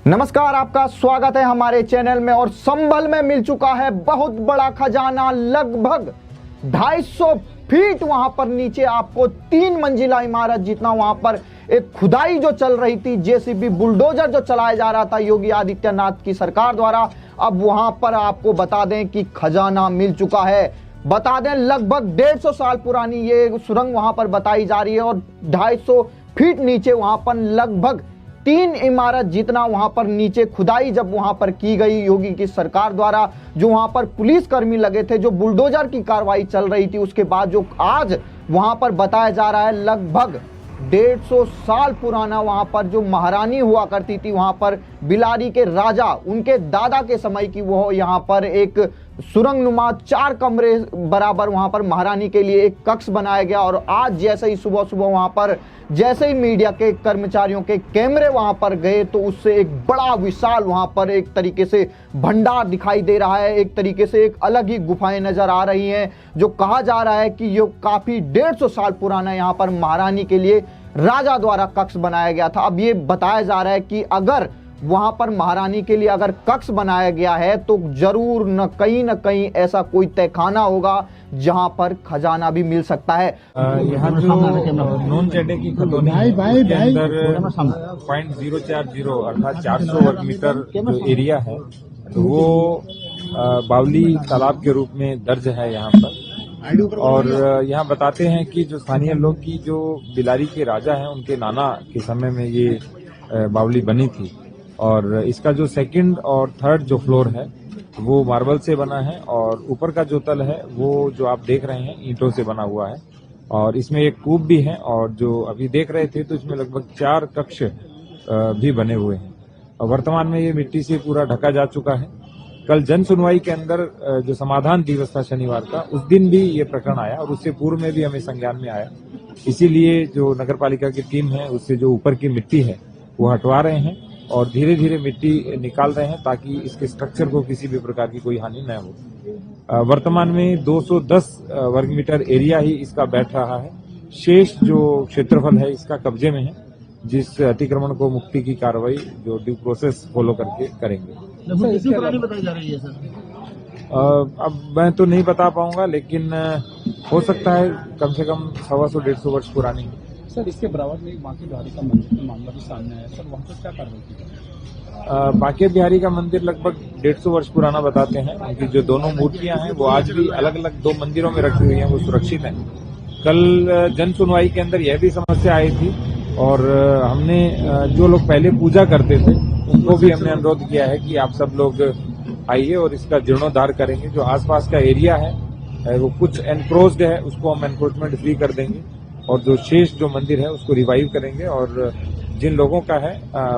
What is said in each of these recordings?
नमस्कार, आपका स्वागत है हमारे चैनल में। और संभल में मिल चुका है बहुत बड़ा खजाना। लगभग 250 फीट वहां पर नीचे आपको 3 मंजिला इमारत जितना वहां पर एक खुदाई जो चल रही थी, जेसीबी बुलडोजर जो चलाया जा रहा था योगी आदित्यनाथ की सरकार द्वारा, अब वहां पर आपको बता दें कि खजाना मिल चुका है। बता दें लगभग 150 साल पुरानी ये सुरंग वहां पर बताई जा रही है और 250 फीट नीचे वहां पर लगभग 3 इमारत जितना वहां पर नीचे खुदाई जब वहां पर की गई योगी की सरकार द्वारा, जो वहां पर पुलिस कर्मी लगे थे, जो बुलडोजर की कार्रवाई चल रही थी, उसके बाद जो आज वहां पर बताया जा रहा है लगभग 150 साल पुराना वहां पर जो महारानी हुआ करती थी, वहां पर बिलारी के राजा उनके दादा के समय की वो यहां पर एक सुरंग नुमा 4 कमरे बराबर वहां पर महारानी के लिए एक कक्ष बनाया गया। और आज जैसे ही सुबह सुबह वहां पर जैसे ही मीडिया के कर्मचारियों के कैमरे वहां पर गए तो उससे एक बड़ा विशाल वहां पर एक तरीके से भंडार दिखाई दे रहा है। एक तरीके से एक अलग ही गुफाएं नजर आ रही हैं, जो कहा जा रहा है कि ये काफी 150 साल पुराना यहाँ पर महारानी के लिए राजा द्वारा कक्ष बनाया गया था। अब ये बताया जा रहा है कि अगर वहां पर महारानी के लिए अगर कक्ष बनाया गया है तो जरूर न कहीं ऐसा कोई तहखाना होगा जहां पर खजाना भी मिल सकता है। यहाँ जो नून चड्डे की खतौनी है उसके अंदर 0.040 अर्थात 400 वर्ग मीटर जो एरिया है वो बावली तालाब के रूप में दर्ज है यहाँ पर। और यहाँ बताते हैं कि जो स्थानीय लोग की जो बिलारी के राजा हैं उनके नाना के समय में ये बावली बनी थी। और इसका जो सेकंड और थर्ड जो फ्लोर है वो मार्बल से बना है और ऊपर का जो तल है वो जो आप देख रहे हैं ईंटों से बना हुआ है। और इसमें एक कूप भी है और जो अभी देख रहे थे तो इसमें लगभग 4 कक्ष भी बने हुए हैं। और वर्तमान में ये मिट्टी से पूरा ढका जा चुका है। कल जन सुनवाई के अंदर जो समाधान दिवस था शनिवार का, उस दिन भी ये प्रकरण आया और उससे पूर्व में भी हमें संज्ञान में आया। इसीलिए जो नगर पालिका की टीम है उससे जो ऊपर की मिट्टी है वो हटवा रहे हैं और धीरे धीरे मिट्टी निकाल रहे हैं ताकि इसके स्ट्रक्चर को किसी भी प्रकार की कोई हानि न हो। वर्तमान में 210 वर्ग मीटर एरिया ही इसका बैठ रहा है। शेष जो क्षेत्रफल है इसका कब्जे में है, जिस अतिक्रमण को मुक्ति की कार्रवाई जो ड्यू प्रोसेस फॉलो करके करेंगे। कितनी पुरानी बताई जा रही है सर? अब मैं तो नहीं बता पाऊंगा, लेकिन हो सकता है कम से कम 125-150 वर्ष पुरानी है। सर, इसके बराबर में एक बांके बिहारी का मंदिर का मामला भी सामने आया सर, वहाँ पर क्या कार्रवाई की? बांके बिहारी का मंदिर लगभग 150 वर्ष पुराना बताते हैं। उनकी जो दोनों मूर्तियां हैं वो आज भी अलग अलग 2 मंदिरों में रखी हुई हैं, वो सुरक्षित हैं। कल जन सुनवाई के अंदर यह भी समस्या आई थी और हमने जो लोग पहले पूजा करते थे उनको भी हमने अनुरोध किया है कि आप सब लोग आइए और इसका जीर्णोद्धार करेंगे। जो आसपास का एरिया है वो कुछ एनक्रोच्ड है, उसको हम एनक्रोचमेंट फ्री कर देंगे और जो शेष जो मंदिर है उसको रिवाइव करेंगे और जिन लोगों का है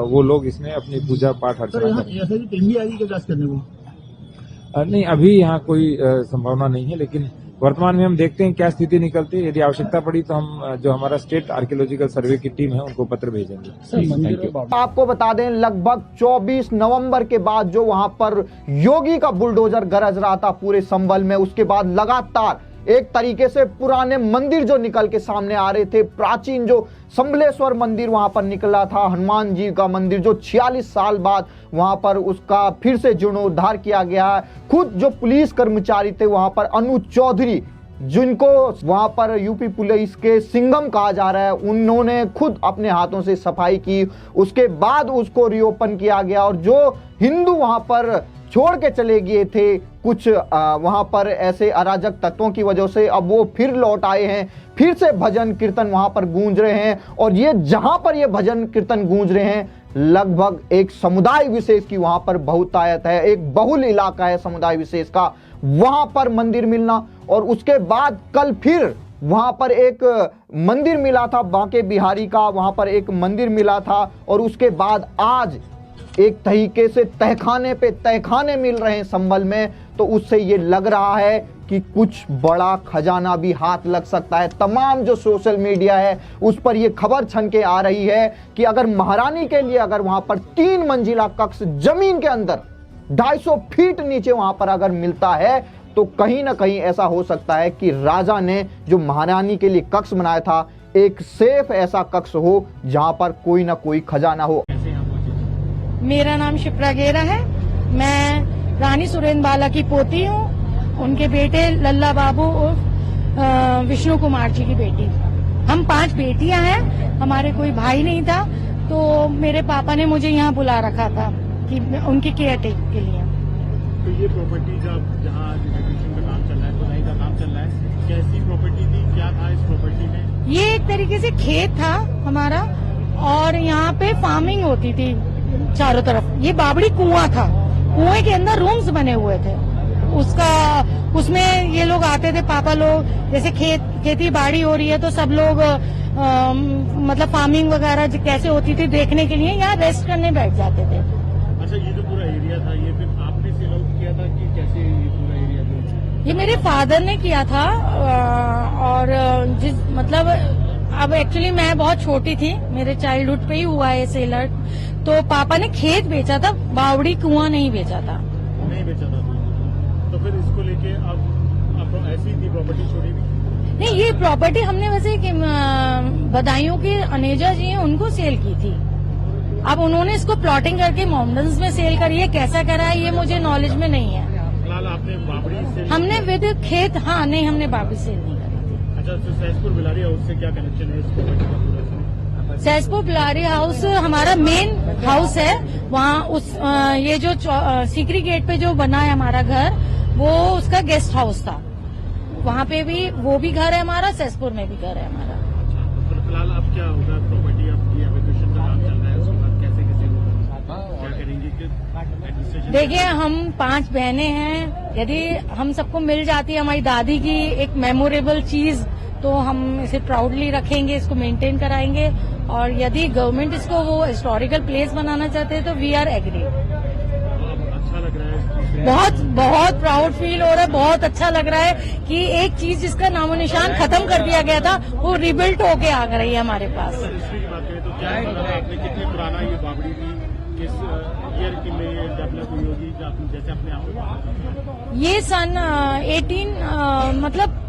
वो लोग इसमें अपनी पूजा पाठ अर्चना करेंगे। ऐसा टीम भी आएगी क्या जांच करने को? नहीं, अभी यहाँ कोई संभावना नहीं है, लेकिन वर्तमान में हम देखते हैं क्या स्थिति निकलती है। यदि आवश्यकता पड़ी तो हम जो हमारा स्टेट आर्कियोलॉजिकल सर्वे की टीम है उनको पत्र भेजेंगे। आपको बता दें लगभग 24 नवंबर के बाद जो वहां पर योगी का बुलडोजर गरज रहा था पूरे संभल में, उसके बाद लगातार एक तरीके से पुराने मंदिर जो निकल के सामने आ रहे थे। प्राचीन जो संबलेश्वर मंदिर वहां पर निकला था, हनुमान जी का मंदिर जो 46 साल बाद वहां पर उसका फिर से जीर्णोद्धार किया गया है। खुद जो पुलिस कर्मचारी थे वहां पर, अनुज चौधरी, जिनको वहां पर यूपी पुलिस के सिंघम कहा जा रहा है, उन्होंने खुद अपने हाथों से सफाई की। उसके बाद उसको रीओपन किया गया और जो हिंदू वहां पर छोड़ के चले गए थे कुछ वहां पर ऐसे अराजक तत्वों की वजह से, अब वो फिर लौट आए हैं। फिर से भजन कीर्तन वहां पर गूंज रहे हैं और ये जहां पर ये भजन कीर्तन गूंज रहे हैं लगभग एक समुदाय विशेष की वहां पर बहुतायत है, एक बहुल इलाका है समुदाय विशेष का, वहां पर मंदिर मिलना। और उसके बाद कल फिर वहां पर एक मंदिर मिला था बांके बिहारी का, वहां पर एक मंदिर मिला था और उसके बाद आज एक तरीके से तहखाने पे तहखाने मिल रहे हैं संभल में। तो उससे ये लग रहा है कि कुछ बड़ा खजाना भी हाथ लग सकता है। तमाम जो सोशल मीडिया है उस पर ये खबर छन के आ रही है कि अगर महारानी के लिए अगर वहां पर 3 मंजिला कक्ष जमीन के अंदर 250 फीट नीचे वहां पर अगर मिलता है तो कहीं ना कहीं ऐसा हो सकता है कि राजा ने जो महारानी के लिए कक्ष बनाया था एक सेफ ऐसा कक्ष हो जहां पर कोई ना कोई खजाना हो। मेरा नाम शिप्रा गेरा है। मैं रानी सुरेंद्र बाला की पोती हूँ, उनके बेटे लल्ला बाबू और विष्णु कुमार जी की बेटी। हम 5 बेटियां हैं, हमारे कोई भाई नहीं था, तो मेरे पापा ने मुझे यहाँ बुला रखा था कि उनकी केयर टेक के लिए। तो ये प्रॉपर्टी जहाँ रिनोवेशन का काम चल रहा है, खुदाई का काम चल रहा है, कैसी प्रॉपर्टी थी, क्या था इस प्रॉपर्टी में? ये एक तरीके से खेत था हमारा और यहाँ पे फार्मिंग होती थी चारों तरफ। ये बावड़ी कुआं था, कुएं के अंदर रूम्स बने हुए थे। उसमें ये लोग आते थे, पापा लोग, जैसे खेती बाड़ी हो रही है तो सब लोग मतलब फार्मिंग वगैरह कैसे होती थी देखने के लिए यहाँ रेस्ट करने बैठ जाते थे। अच्छा, ये जो पूरा एरिया था, ये फिर आपने सेल आउट किया था कि कैसे ये पूरा एरिया जो? ये मेरे फादर ने किया था और मतलब अब एक्चुअली मैं बहुत छोटी थी, मेरे चाइल्डहुड पे ही हुआ है सेल आउट। तो पापा ने खेत बेचा था, बावड़ी कुआं नहीं बेचा था। नहीं बेचा था, तो फिर इसको लेके अब ऐसी थी प्रॉपर्टी छोड़ी भी? नहीं, ये प्रॉपर्टी हमने वैसे बदायूं के अनेजा जी हैं उनको सेल की थी। अब उन्होंने इसको प्लॉटिंग करके माउंटेन्स में सेल करी है, कैसा करा है ये मुझे नॉलेज में नहीं है। फिलहाल आपने बावड़ी सेल? हमने विद खेत, हाँ नहीं, हमने बावड़ी सेल नहीं करी। अच्छा, तो सहसपुर बिलारी हाउस से क्या कनेक्शन है इस प्रॉपर्टी का पूरा? सहसपुर बिलारी हाउस हमारा मेन हाउस है, वहाँ ये जो सीकरी गेट पे जो बना है हमारा घर, वो उसका गेस्ट हाउस था। वहाँ पे भी वो भी घर है हमारा, सहसपुर में भी घर है हमारा। अच्छा, तो फिलहाल अब क्या होगा? प्रॉपर्टी आपकी एविक्यूशन का काम चल रहा है, उसके बाद कैसे होगा, क्या करेंगे? एडमिनिस्ट्रेशन? देखिए, हम 5 बहनें हैं, यदि हम सबको मिल जाती है हमारी दादी की एक मेमोरेबल चीज, तो हम इसे प्राउडली रखेंगे, इसको मेंटेन कराएंगे। और यदि गवर्नमेंट इसको वो हिस्टोरिकल प्लेस बनाना चाहते हैं तो वी आर एग्री। अच्छा लग रहा है, बहुत बहुत प्राउड फील हो रहा है, बहुत अच्छा लग रहा है कि एक चीज जिसका नामो निशान खत्म कर दिया गया था वो रिबिल्ट होके आ रही है हमारे पास। हिस्ट्री की बात करें तो क्या आपने कितने पुराना ये बावड़ी थी, किस ईयर की में डेवलप हुई होगी, जैसे अपने आप? ये सन 18 मतलब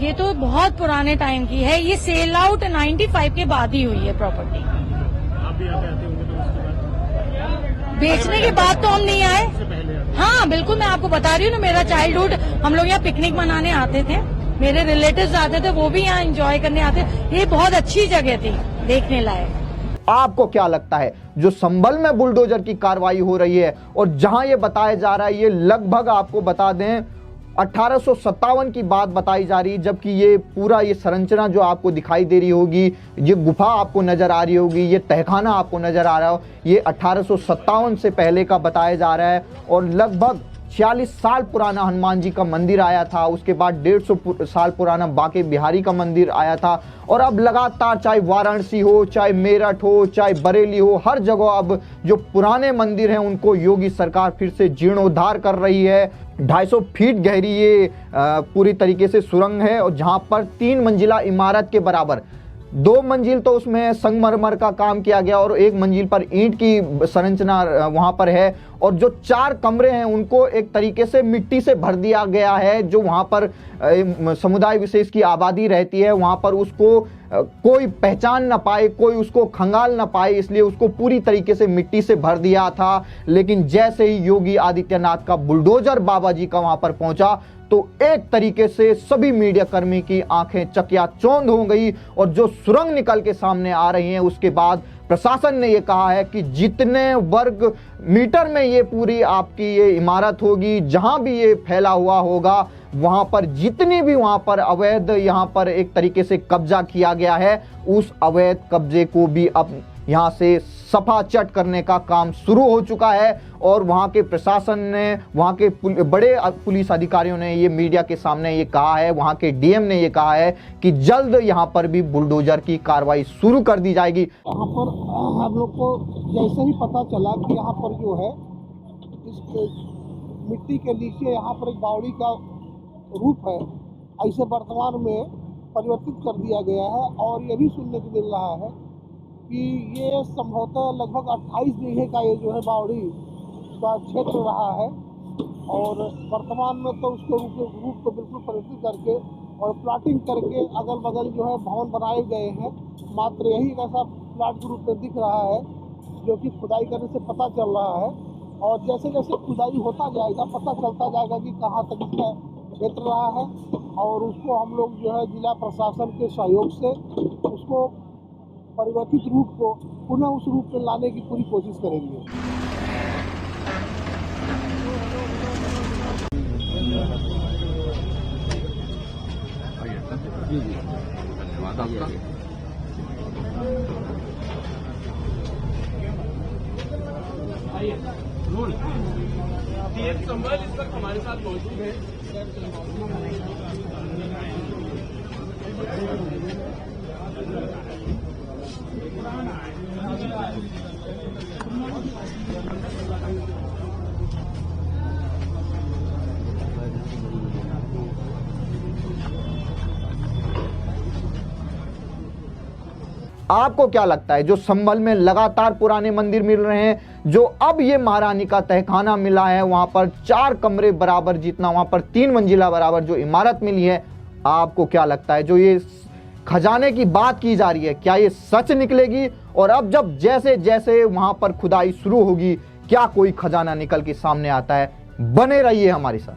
ये तो बहुत पुराने टाइम की है। ये सेल आउट 95 के बाद ही हुई है प्रॉपर्टी। आप भी यहाँ पे आते होंगे तो उसके बाद? बेचने के बाद तो हम नहीं आए। उससे पहले हाँ बिल्कुल, मैं आपको बता रही हूँ ना, मेरा चाइल्डहुड हम लोग यहाँ पिकनिक मनाने आते थे, मेरे रिलेटिव्स आते थे, वो भी यहाँ एंजॉय करने आते। ये बहुत अच्छी जगह थी देखने लायक। आपको क्या लगता है जो संभल में बुलडोजर की कार्रवाई हो रही है और जहां ये बताया जा रहा है, ये लगभग आपको बता दें 1857 की बात बताई जा रही है, जबकि ये पूरा ये संरचना जो आपको दिखाई दे रही होगी, ये गुफा आपको नजर आ रही होगी, ये तहखाना आपको नजर आ रहा हो, ये 1857 से पहले का बताया जा रहा है। और लगभग 46 साल पुराना हनुमान जी का मंदिर आया था, उसके बाद 150 साल पुराना बांके बिहारी का मंदिर आया था। और अब लगातार चाहे वाराणसी हो, चाहे मेरठ हो, चाहे बरेली हो, हर जगह अब जो पुराने मंदिर हैं उनको योगी सरकार फिर से जीर्णोद्धार कर रही है। 250 फीट गहरी ये पूरी तरीके से सुरंग है और जहां पर 3 मंजिला इमारत के बराबर 2 मंजिल तो उसमें संगमरमर का काम किया गया और 1 मंजिल पर ईंट की संरचना वहां पर है। और जो 4 कमरे हैं उनको एक तरीके से मिट्टी से भर दिया गया है। जो वहां पर समुदाय विशेष की आबादी रहती है, वहां पर उसको कोई पहचान ना पाए, कोई उसको खंगाल ना पाए, इसलिए उसको पूरी तरीके से मिट्टी से भर दिया था। लेकिन जैसे ही योगी आदित्यनाथ का बुलडोजर बाबा जी का वहां पर पहुंचा तो एक तरीके से सभी मीडिया कर्मी की आंखें चकियाचौंध हो गई। और जो सुरंग निकल के सामने आ रही हैं, उसके बाद प्रशासन ने यह कहा है कि जितने वर्ग मीटर में ये पूरी आपकी ये इमारत होगी, जहां भी ये फैला हुआ होगा, वहां पर जितनी भी वहां पर अवैध यहां पर एक तरीके से कब्जा किया गया है, उस अवैध कब्जे को भी अब यहां से सफा चट करने का काम शुरू हो चुका है। और वहां के प्रशासन ने, वहां के बड़े पुलिस अधिकारियों ने ये मीडिया के सामने ये कहा है, वहां के डीएम ने ये कहा है कि जल्द यहां पर भी बुलडोजर की कार्रवाई शुरू कर दी जाएगी। यहाँ पर हम लोग को जैसे ही पता चला कि यहाँ पर जो है इस मिट्टी के नीचे यहाँ पर एक बावड़ी का रूप है, ऐसे वर्तमान में परिवर्तित कर दिया गया है। और ये भी सुनने को मिल रहा है कि ये संभवतः लगभग 28 बीघे का ये जो है बावड़ी का क्षेत्र रहा है। और वर्तमान में तो उसके रूप को बिल्कुल परिवर्तित करके और प्लाटिंग करके अगल बगल जो है भवन बनाए गए हैं। मात्र यही एक ऐसा प्लाट के रूप में दिख रहा है जो कि खुदाई करने से पता चल रहा है। और जैसे जैसे खुदाई होता जाएगा पता चलता जाएगा कि कहाँ तक इसका क्षेत्र रहा है, और उसको हम लोग जो है जिला प्रशासन के सहयोग से उसको परिवर्तित रूप को पुनः उस रूप में लाने की पूरी कोशिश करेंगे। संभल इस वक्त हमारे साथ मौजूद है। आपको क्या लगता है, जो संभल में लगातार पुराने मंदिर मिल रहे हैं, जो अब ये महारानी का तहखाना मिला है, वहां पर 4 कमरे बराबर जितना, वहां पर 3 मंजिला बराबर जो इमारत मिली है, आपको क्या लगता है जो ये खजाने की बात की जा रही है, क्या ये सच निकलेगी? और अब जब जैसे जैसे वहां पर खुदाई शुरू होगी, क्या कोई खजाना निकल के सामने आता है? बने रहिए हमारे साथ।